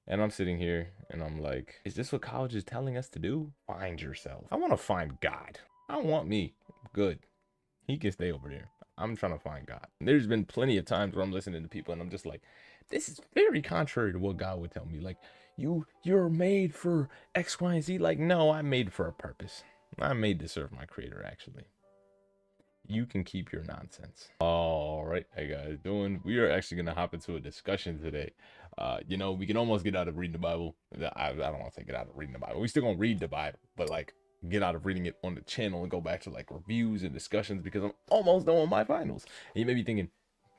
And I'm sitting here and I'm like, is this what college is telling us to do? Find yourself. I want to find God. I don't want me. Good. He can stay over there. I'm trying to find God. There's been plenty of times where I'm listening to people and I'm just like, this is very contrary to what God would tell me. Like, you're made for X, Y, and Z. Like, no, I'm made for a purpose. I'm made to serve my creator, actually. You can keep your nonsense. All right, hey guys, doing? We are actually gonna hop into a discussion today. We can almost get out of reading the Bible. I don't want to say get out of reading the Bible. We still gonna read the Bible, but like get out of reading it on the channel and go back to like reviews and discussions because I'm almost done with my finals. And you may be thinking,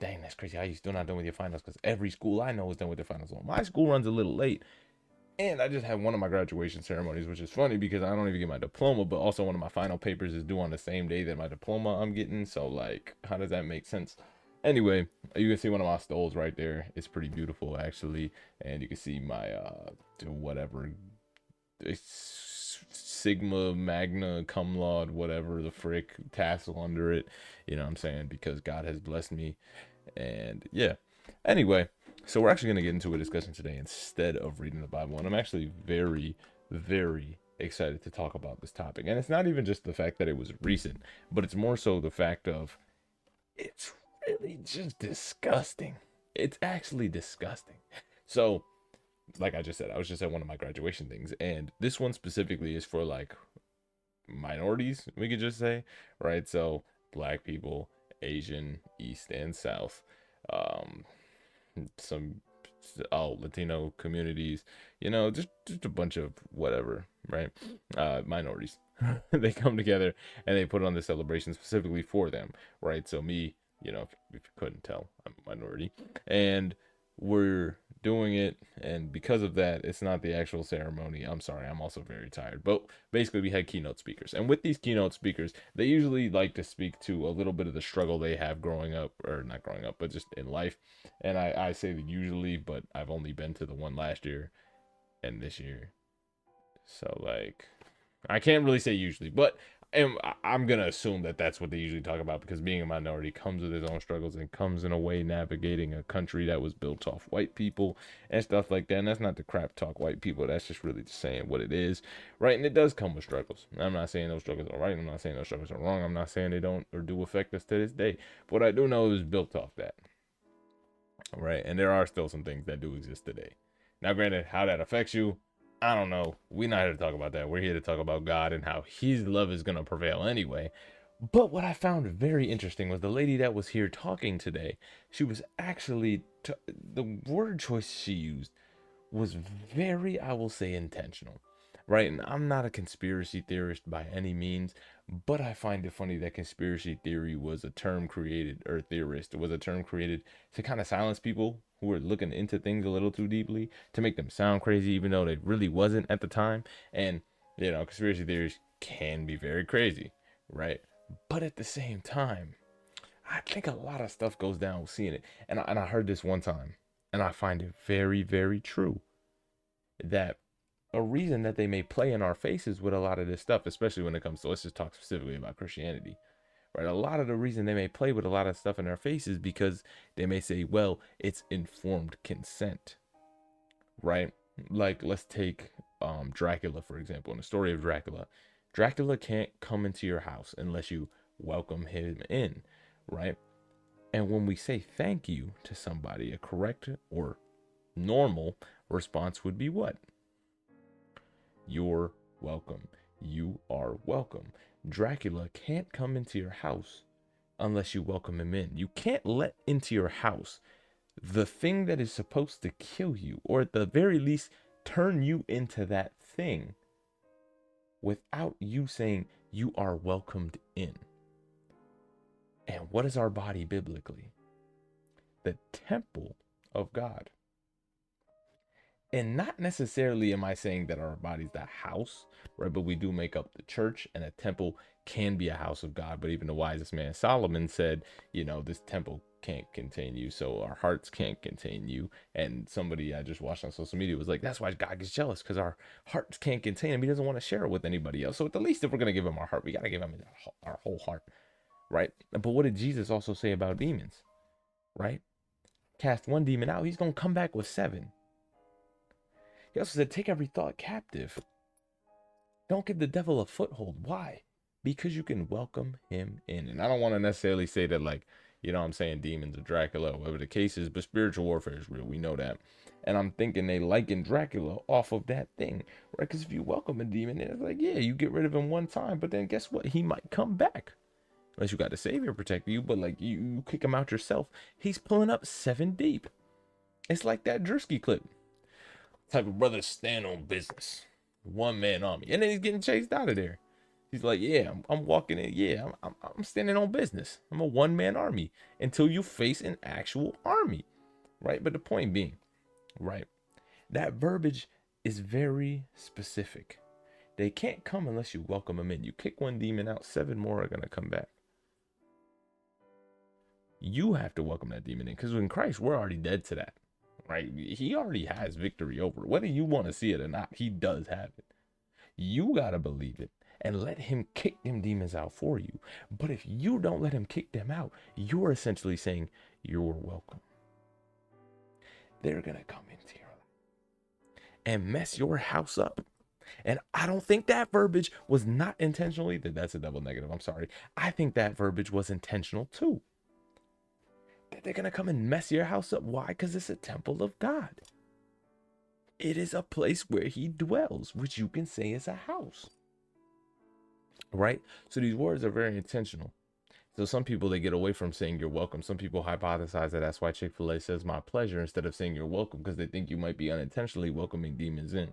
dang, that's crazy. How you still not done with your finals? Because every school I know is done with their finals. Well, my school runs a little late, and I just had one of my graduation ceremonies, which is funny because I don't even get my diploma, but also one of my final papers is due on the same day that my diploma I'm getting. So, like, how does that make sense? Anyway, you can see one of my stoles right there. It's pretty beautiful, actually. And you can see my, whatever, it's Sigma, Magna, Cum Laude, whatever the frick, tassel under it. You know what I'm saying? Because God has blessed me. And yeah. Anyway, so we're actually going to get into a discussion today instead of reading the Bible. And I'm actually very, very excited to talk about this topic. And it's not even just the fact that it was recent, but it's more so the fact of it's really just disgusting. It's actually disgusting. So, like I just said, I was just at one of my graduation things. And this one specifically is for like minorities, we could just say, right? So, black people, Asian, East and South. Um, some Latino communities, just a bunch of whatever, right? Minorities. They come together and they put on the celebration specifically for them, right? So me, if you couldn't tell, I'm a minority, and we're doing it, and because of that, it's not the actual ceremony. I'm sorry, I'm also very tired. But basically, we had keynote speakers, and with these keynote speakers, they usually like to speak to a little bit of the struggle they have growing up, or not growing up, but just in life. And I say that usually, but I've only been to the one last year and this year. So like, I can't really say usually, but I'm gonna assume that that's what they usually talk about because being a minority comes with its own struggles and comes in a way navigating a country that was built off white people and stuff like that. And that's not the crap talk white people. That's just really just saying what it is, right? And it does come with struggles. I'm not saying those struggles are right. I'm not saying those struggles are wrong. I'm not saying they don't or do affect us to this day. But what I do know is built off that, right? And there are still some things that do exist today. Now, granted, how that affects you, I don't know. We're not here to talk about that. We're here to talk about God and how His love is going to prevail anyway. But what I found very interesting was the lady that was here talking today. She was actually, the word choice she used was very, I will say, intentional, right? And I'm not a conspiracy theorist by any means, but I find it funny that conspiracy theory was a term created, or theorist was a term created to kind of silence people who were looking into things a little too deeply, to make them sound crazy, even though they really wasn't at the time. And, conspiracy theories can be very crazy, right? But at the same time, I think a lot of stuff goes down with seeing it. And I heard this one time, and I find it very, very true that a reason that they may play in our faces with a lot of this stuff, especially when it comes to, let's just talk specifically about Christianity, right? A lot of the reason they may play with a lot of stuff in our faces because they may say, well, it's informed consent, right? Like, let's take Dracula, for example. In the story of Dracula, Dracula can't come into your house unless you welcome him in, right? And when we say thank you to somebody, a correct or normal response would be what? You're welcome. You are welcome. Dracula can't come into your house unless you welcome him in. You can't let into your house the thing that is supposed to kill you, or at the very least, turn you into that thing without you saying you are welcomed in. And what is our body biblically? The temple of God. And not necessarily am I saying that our body's the house, right? But we do make up the church, and a temple can be a house of God. But even the wisest man Solomon said, this temple can't contain you, so our hearts can't contain you. And somebody I just watched on social media was like, that's why God gets jealous, because our hearts can't contain him. He doesn't want to share it with anybody else. So at the least, if we're going to give him our heart, we got to give him our whole heart, right? But what did Jesus also say about demons, right? Cast one demon out, he's going to come back with seven. He also said, take every thought captive. Don't give the devil a foothold. Why? Because you can welcome him in. And I don't want to necessarily say that, like, you know what I'm saying, demons or Dracula, whatever the case is, but spiritual warfare is real. We know that. And I'm thinking they liken Dracula off of that thing, right? Because if you welcome a demon, it's like, yeah, you get rid of him one time, but then guess what? He might come back. Unless you got the savior protect you, but like you kick him out yourself, he's pulling up 7 deep. It's like that Drewski clip. Type of brother stand on business. One man army. And then he's getting chased out of there. He's like, yeah, I'm walking in. Yeah, I'm standing on business. I'm a one-man army until you face an actual army, right? But the point being, right, that verbiage is very specific. They can't come unless you welcome them in. You kick one demon out, 7 more are going to come back. You have to welcome that demon in, because in Christ, we're already dead to that, right? He already has victory over it. Whether you want to see it or not, he does have it. You got to believe it and let him kick them demons out for you. But if you don't let him kick them out, you're essentially saying you're welcome. They're going to come into your life and mess your house up. And I don't think that verbiage was not intentionally, that's a double negative, I'm sorry. I think that verbiage was intentional too. That they're going to come and mess your house up. Why? Because it's a temple of God. It is a place where he dwells, which you can say is a house. Right? So these words are very intentional. So some people, they get away from saying you're welcome. Some people hypothesize that that's why Chick-fil-A says my pleasure instead of saying you're welcome, because they think you might be unintentionally welcoming demons in.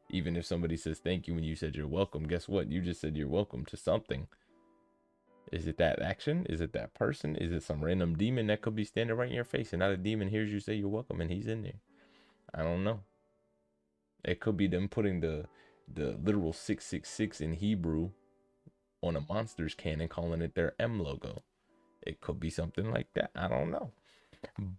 Even if somebody says thank you when you said you're welcome, guess what? You just said you're welcome to something. Is it that action? Is it that person? Is it some random demon that could be standing right in your face and not a demon hears you say you're welcome and he's in there? I don't know. It could be them putting the literal 666 in Hebrew on a Monsters can and calling it their M logo. It could be something like that. I don't know.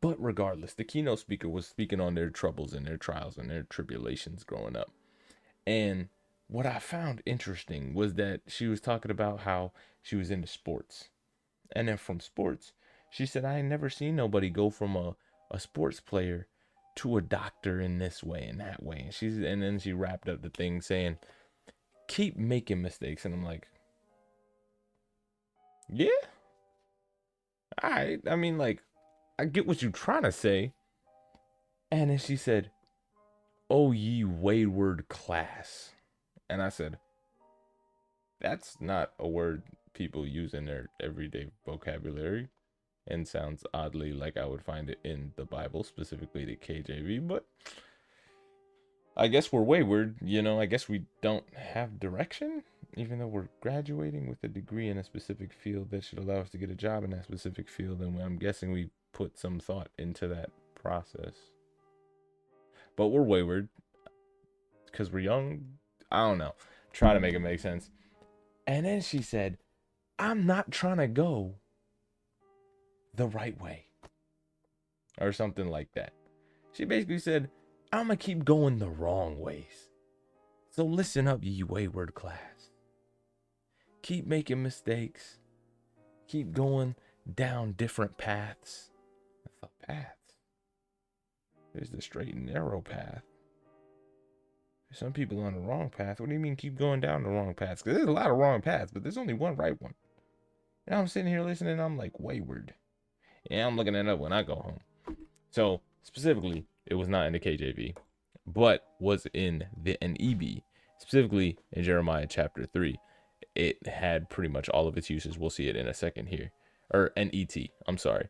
But regardless, the keynote speaker was speaking on their troubles and their trials and their tribulations growing up. And what I found interesting was that she was talking about how she was into sports. And then from sports, she said, I ain't never seen nobody go from a sports player to a doctor in this way and that way. And then she wrapped up the thing saying, keep making mistakes. And I'm like, yeah. All right. I mean, like, I get what you're trying to say. And then she said, oh, ye wayward class. And I said, that's not a word people use in their everyday vocabulary, and sounds oddly like I would find it in the Bible, specifically the KJV, but I guess we're wayward, you know. I guess we don't have direction, even though we're graduating with a degree in a specific field that should allow us to get a job in that specific field, and I'm guessing we put some thought into that process. But we're wayward because we're young. I don't know. Try to make it make sense. And then she said, I'm not trying to go the right way. Or something like that. She basically said, I'm going to keep going the wrong ways. So listen up, ye wayward class. Keep making mistakes. Keep going down different paths. I thought, paths? There's the straight and narrow path. There's some people on the wrong path. What do you mean keep going down the wrong paths? Because there's a lot of wrong paths, but there's only one right one. And I'm sitting here listening, I'm like, wayward. Yeah, I'm looking it up when I go home. So, specifically, it was not in the KJV, but was in the NEB, specifically in Jeremiah chapter 3. It had pretty much all of its uses. We'll see it in a second here. Or NET, I'm sorry.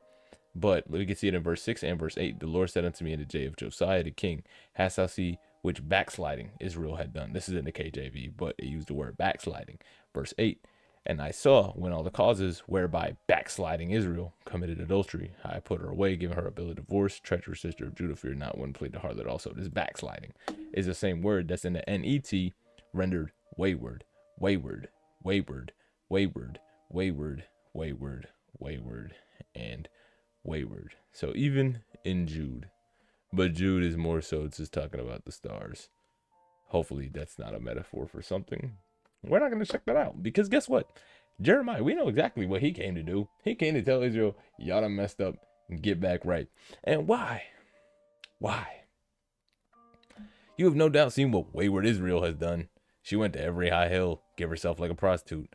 But we can see it in verse 6 and verse 8. The Lord said unto me in the day of Josiah the king, hast thou seen which backsliding Israel had done? This is in the KJV, but it used the word backsliding. Verse 8. And I saw when all the causes whereby backsliding Israel committed adultery, I put her away, giving her a bill of divorce, treacherous sister of Judah, fear not, one played the harlot also. This backsliding is the same word that's in the NET, rendered wayward, wayward, wayward, wayward, wayward, wayward, wayward, and wayward. So even in Jude, but Jude is more so just talking about the stars. Hopefully that's not a metaphor for something. We're not going to check that out, because guess what? Jeremiah, we know exactly what he came to do. He came to tell Israel, y'all done messed up, and get back right. And why? Why? You have no doubt seen what Wayward Israel has done. She went to every high hill, gave herself like a prostitute.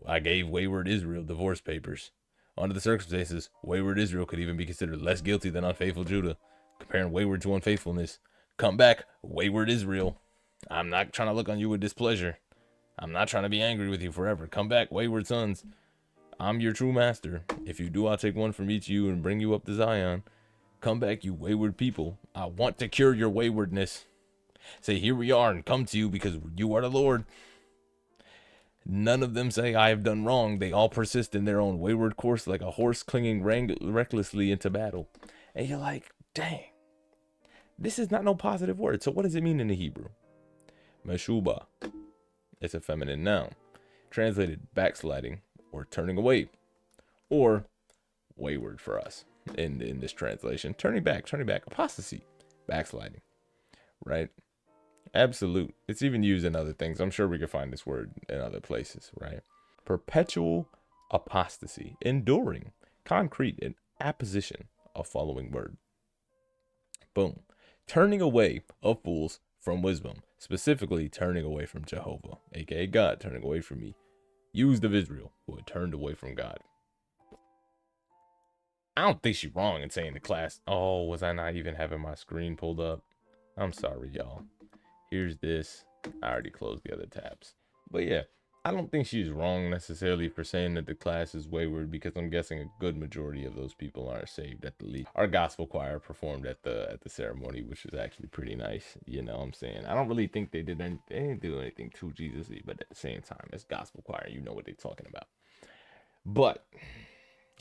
I gave Wayward Israel divorce papers. Under the circumstances, Wayward Israel could even be considered less guilty than unfaithful Judah. Comparing wayward to unfaithfulness. Come back, Wayward Israel. I'm not trying to look on you with displeasure. I'm not trying to be angry with you forever. Come back, wayward sons. I'm your true master. If you do, I'll take one from each of you and bring you up to Zion. Come back, you wayward people. I want to cure your waywardness. Say, here we are, and come to you because you are the Lord. None of them say, I have done wrong. They all persist in their own wayward course like a horse clinging recklessly into battle. And you're like, dang, this is not no positive word. So what does it mean in the Hebrew? Meshuba. It's a feminine noun. Translated backsliding or turning away. Or wayward for us in this translation. Turning back, apostasy, backsliding, right? Absolute. It's even used in other things. I'm sure we could find this word in other places, right? Perpetual apostasy, enduring, concrete, and apposition of following word. Boom. Turning away of fools from wisdom, specifically turning away from Jehovah, aka God, turning away from me. Used of Israel, who had turned away from God. I don't think she's wrong in saying the class. Oh, was I not even having my screen pulled up? I'm sorry, y'all. Here's this. I already closed the other tabs. But yeah, I don't think she's wrong necessarily for saying that the class is wayward, because I'm guessing a good majority of those people aren't saved at the least. Our gospel choir performed at the ceremony, which was actually pretty nice. You know what I'm saying? I don't really think they didn't do anything too Jesus-y, but at the same time, it's gospel choir. You know what they're talking about. But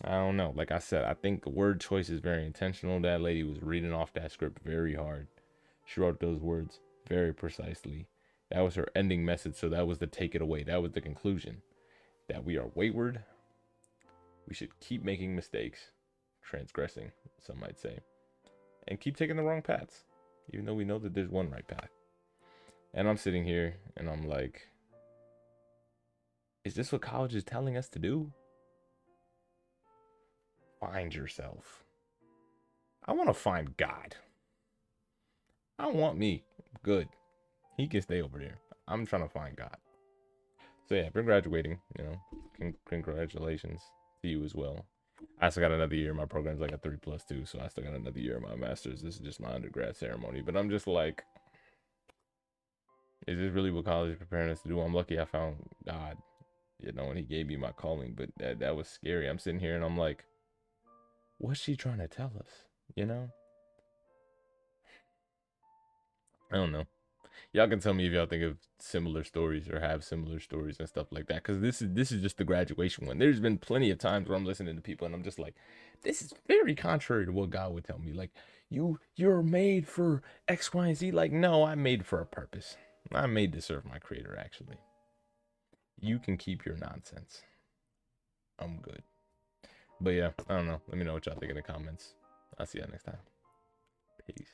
I don't know. Like I said, I think the word choice is very intentional. That lady was reading off that script very hard. She wrote those words very precisely. That was her ending message. So that was the take it away. That was the conclusion. That we are wayward. We should keep making mistakes, transgressing, some might say, and keep taking the wrong paths, even though we know that there's one right path. And I'm sitting here and I'm like, is this what college is telling us to do? Find yourself. I want to find God. I want me. Good. He can stay over there. I'm trying to find God. So yeah, been graduating, you know, congratulations to you as well. I still got another year. My program's like a 3+2, so I still got another year of my master's. This is just my undergrad ceremony, but I'm just like, is this really what college is preparing us to do? I'm lucky I found God, you know, and he gave me my calling, but that was scary. I'm sitting here and I'm like, what's she trying to tell us? You know? I don't know. Y'all can tell me if y'all think of similar stories or have similar stories and stuff like that, because this is just the graduation one. There's been plenty of times where I'm listening to people and I'm just like, this is very contrary to what God would tell me. Like, you're made for X, Y, and Z. Like, no, I'm made for a purpose. I'm made to serve my creator, actually. You can keep your nonsense. I'm good. But yeah, I don't know. Let me know what y'all think in the comments. I'll see y'all next time. Peace.